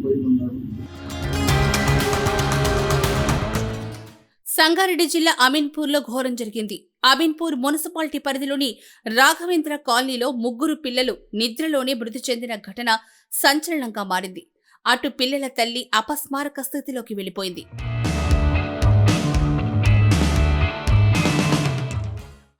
చనిపోయి ఉన్నారు. సంగారెడ్డి జిల్లా అమీన్పూర్లో ఘోరం జరిగింది. అమీన్పూర్ మున్సిపాలిటీ పరిధిలోని రాఘవేంద్ర కాలనీలో 3 పిల్లలు నిద్రలోనే మృతి చెందిన ఘటన సంచలనంగా మారింది. అటు పిల్లల తల్లి అపస్మారక స్థితిలోకి వెళ్లిపోయింది.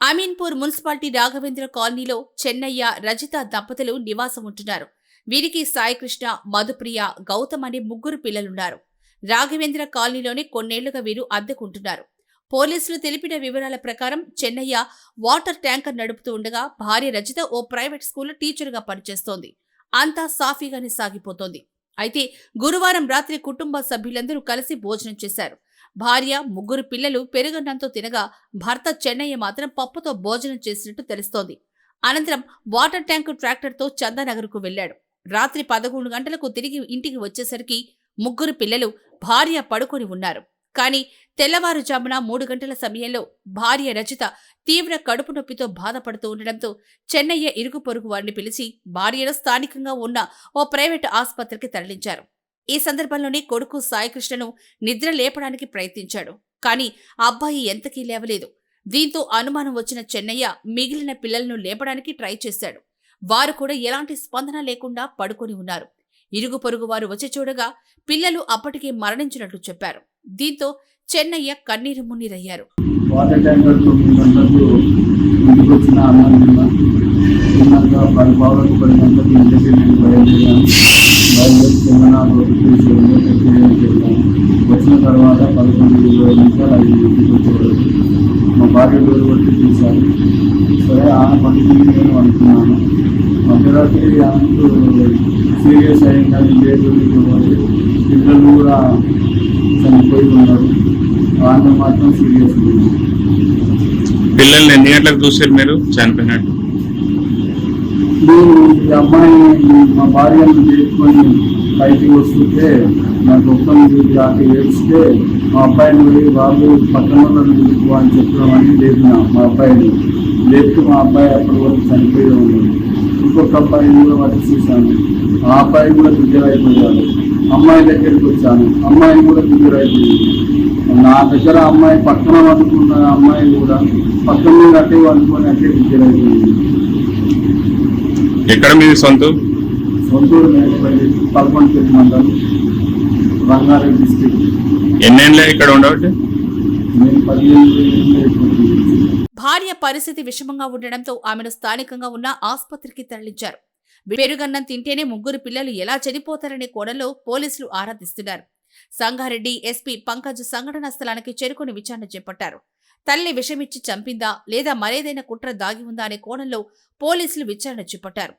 అమీన్పూర్ మున్సిపాలిటీ రాఘవేంద్ర కాలనీలో చెన్నయ్య, రజిత దంపతులు నివాసం ఉంటున్నారు. వీరికి సాయికృష్ణ, మధుప్రియ, గౌతమ్ అనే 3 పిల్లలున్నారు. రాఘవేంద్ర కాలనీలోనే కొన్నేళ్లుగా వీరు అద్దెకుంటున్నారు. పోలీసులు తెలిపిన వివరాల ప్రకారం చెన్నయ్య వాటర్ ట్యాంకర్ నడుపుతూ ఉండగా భార్య రజిత ఓ ప్రైవేట్ స్కూల్లో టీచర్గా పనిచేస్తోంది. అంతా సాఫీగానే సాగిపోతోంది. అయితే గురువారం రాత్రి కుటుంబ సభ్యులందరూ కలిసి భోజనం చేశారు. భార్య, 3 పిల్లలు పెరుగన్నంతో తినగా భర్త చెన్నయ్య మాత్రం పప్పుతో భోజనం చేసినట్టు తెలుస్తోంది. అనంతరం వాటర్ ట్యాంకు ట్రాక్టర్తో చందానగర్కు వెళ్లాడు. రాత్రి 11 గంటలకు తిరిగి ఇంటికి వచ్చేసరికి 3 పిల్లలు, భార్య పడుకొని ఉన్నారు. కానీ తెల్లవారుజామున 3 గంటల సమయంలో భార్య రజిత తీవ్ర కడుపు నొప్పితో బాధపడుతూ ఉండడంతో చెన్నయ్య ఇరుగు పొరుగు వారిని పిలిచి భార్యను స్థానికంగా ఉన్న ఓ ప్రైవేటు ఆసుపత్రికి తరలించారు. ఈ సందర్భంలోనే కొడుకు సాయికృష్ణను నిద్ర లేపడానికి ప్రయత్నించాడు. కానీ అబ్బాయి ఎంతకీ లేవలేదు. దీంతో అనుమానం వచ్చిన చెన్నయ్య మిగిలిన పిల్లలను లేపడానికి ట్రై చేశాడు. వారు కూడా ఎలాంటి స్పందన లేకుండా పడుకొని ఉన్నారు. ఇరుగు పొరుగు వారు వచ్చి చూడగా పిల్లలు అప్పటికే మరణించినట్లు చెప్పారు. దీంతో చెన్నయ్య కన్నీరు మున్నీరయ్యారు. వాటర్ ట్యాంకర్ 9 గంటలకు ఇంటికి వచ్చిన అన్నం తిన్నాక 10 గంటలకు ఇంటికి నేను బయలుదేరి చెందనాలు వచ్చిన తర్వాత 11:20 నిమిషాలు అది ఇంటికి వచ్చేవాడు. మా భార్య డోర్ కొట్టి తీశారు. సరే ఆమె పట్టుకుని నేను అనుకున్నాను. మధ్యరాత్రి ఆమెకు సీరియస్ అయిందని లేదు, పిల్లలు కూడా చనిపోయి ఉన్నారు. ఆమె మాత్రం సీరియస్ ఉంది. పిల్లల్ని ఎన్ని గంటలకు చూసారు మీరు చనిపోయినట్టు? ఈ అమ్మాయి మా భార్యను చేసుకొని బయటికి వస్తుంటే నాకు ఒక్కరిని దాకా ఏడిస్తే మా అబ్బాయిని పోయి వాళ్ళు పక్కన వాళ్ళకు అని చెప్పామని లేపిన మా అబ్బాయిని లేపుతూ మా అబ్బాయి అప్పటి వరకు చనిపోయి ఉన్నాడు. ఇంకొక అబ్బాయిని కూడా వాటి చూశాను. ఆ అబ్బాయి కూడా దగ్గరైపోయాడు. అమ్మాయి దగ్గరికి వచ్చాను. అమ్మాయి కూడా దగ్గరైపోయింది. నా దగ్గర అమ్మాయి పక్కన వండుకున్న అమ్మాయి కూడా పక్కన మీద అట్టే వండుకొని అట్టే దగ్గరైపోయింది. ఎక్కడ మీది సొంతూరు? సొంతూరు మేకపల్లి, పల్కొండపల్లి మండలం, రంగారెడ్డి డిస్ట్రిక్ట్. ఎన్నేళ్ళే ఇక్కడ ఉండబట్టి? నేను 15 ఏళ్ళు. భార్య పరిస్థితి విషమంగా ఉండడంతో ఆమెను స్థానికంగా ఉన్న ఆసుపత్రికి తరలించారు. పెరుగన్నం తింటేనే 3 పిల్లలు ఎలా చనిపోతారనే కోణంలో పోలీసులు ఆరా తీస్తున్నారు. సంగారెడ్డి ఎస్పీ పంకజ్ సంఘటనా స్థలానికి చేరుకుని విచారణ చేపట్టారు. తల్లి విషమిచ్చి చంపిందా లేదా మరేదైనా కుట్ర దాగి ఉందా అనే కోణంలో పోలీసులు విచారణ చేపట్టారు.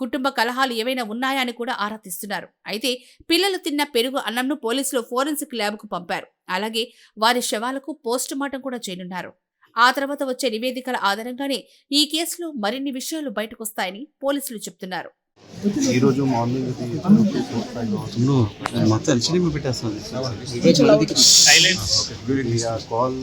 కుటుంబ కలహాలు ఏవైనా ఉన్నాయా అని కూడా ఆరా తీస్తున్నారు. అయితే పిల్లలు తిన్న పెరుగు అన్నంను పోలీసులు ఫోరెన్సిక్ ల్యాబ్కు పంపారు. అలాగే వారి శవాలకు పోస్టుమార్టం కూడా చేయనున్నారు. ఆ తర్వాత వచ్చే నివేదికల ఆధారంగానే ఈ కేసులో మరిన్ని విషయాలు బయటకొస్తాయని పోలీసులు చెప్తున్నారు. ఈ రోజు మార్నింగ్ కాల్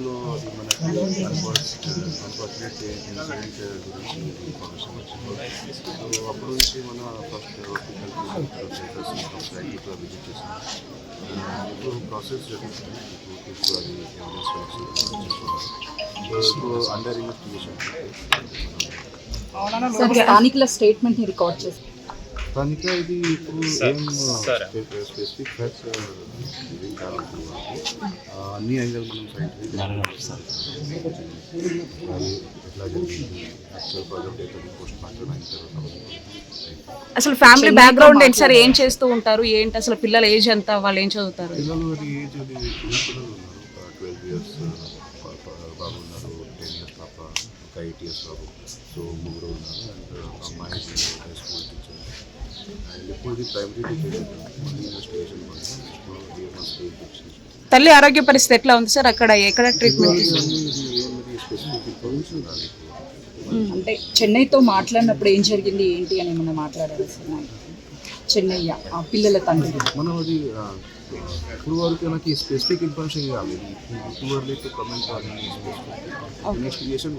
అప్పుడు నుంచి మన ఫస్ట్ విజిట్ చేసాం. ఇప్పుడు ప్రాసెస్ జరుగుతుంది. Under investigation. స్థానికుల స్టేట్మెంట్ ని రికార్డ్ చేసి స్థానిక ఇది ఇప్పుడు ఏం స్పెసిఫిక్ ఫ్యాక్ట్స్ ఏం కాదు. అన్ని యాంగిల్ మనం ఎట్లా జరిగింది యాక్చువల్ ప్రాజెక్ట్ అయితే పోస్ట్ మార్టం అయిన తర్వాత అసలు ఫ్యామిలీ బ్యాక్గ్రౌండ్ ఏంటి సార్? ఏం చేస్తూ ఉంటారు ఏంటి? అసలు పిల్లల ఏజ్ ఎంత? వాళ్ళు ఏం చదువుతారు? పిల్లలు ఏజ్ చిన్నపిల్లలు ఉన్నారు. 12 years బాబు ఉన్నారు, 10 years పాప, ఒక 8 years బాబు. సో 3 ఉన్నారు. అండ్ అమ్మాయి హై స్కూల్ టీచర్. అండ్ ఇప్పుడు ప్రైమరీ ఇన్వెస్టిగేషన్ తల్లి ఆరోగ్య పరిస్థితి ఎట్లా ఉంది సార్? అక్కడ ఎక్కడ ట్రీట్మెంట్? స్పెసిఫిక్ ఇన్ఫర్మేషన్ రాలేదు. అంటే చెన్నైతో మాట్లాడినప్పుడు ఏం జరిగింది ఏంటి అని ఏమన్నా మాట్లాడారు సార్? చెన్నయ్య ఆ పిల్లల తండ్రి మనం అది ఇప్పుడు వరకు నాకు స్పెసిఫిక్ ఇన్ఫర్మేషన్ కాలేదు. ఇప్పుడు వరకు కమెంట్ ఇన్వెస్టిగేషన్